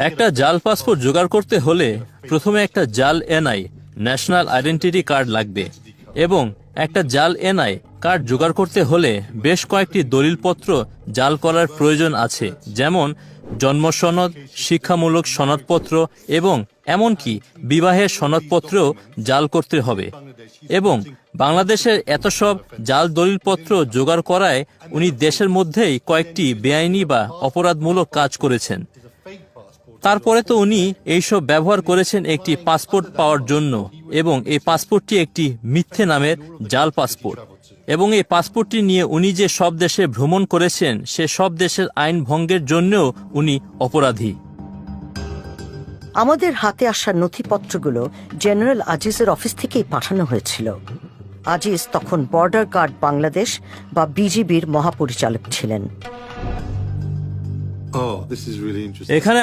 একটা জাল পাসপোর্ট জোগাড় করতে হলে প্রথমে একটা জাল এনআই ন্যাশনাল আইডেন্টিটি কার্ড লাগবে এবং একটা জাল এনআই কার্ড জোগাড় করতে হলে বেশ কয়েকটি দলিলপত্র জাল করার প্রয়োজন আছে, যেমন জন্ম সনদ, শিক্ষামূলক সনদপত্র এবং এমনকি বিবাহের সনদপত্রও জাল করতে হবে। এবং বাংলাদেশের এত সব জাল দলিলপত্র জোগাড় করায় উনি দেশের মধ্যেই কয়েকটি বেআইনি বা অপরাধমূলক কাজ করেছেন। তারপরে তো উনি এইসব ব্যবহার করেছেন একটি পাসপোর্ট পাওয়ার জন্য, এবং এই পাসপোর্টটি একটি মিথ্যে নামের জাল পাসপোর্ট। এবং এই পাসপোর্টটি নিয়ে উনি যে সব দেশে ভ্রমণ করেছেন সে সব দেশের আইন ভঙ্গের জন্যও উনি অপরাধী। আমাদের হাতে আসা নথিপত্রগুলো জেনারেল আজিজের অফিস থেকেই পাঠানো হয়েছিল। আজিজ তখন বর্ডার গার্ড বাংলাদেশ বা বিজিবির মহাপরিচালক ছিলেন। Oh, this is really interesting. এখানে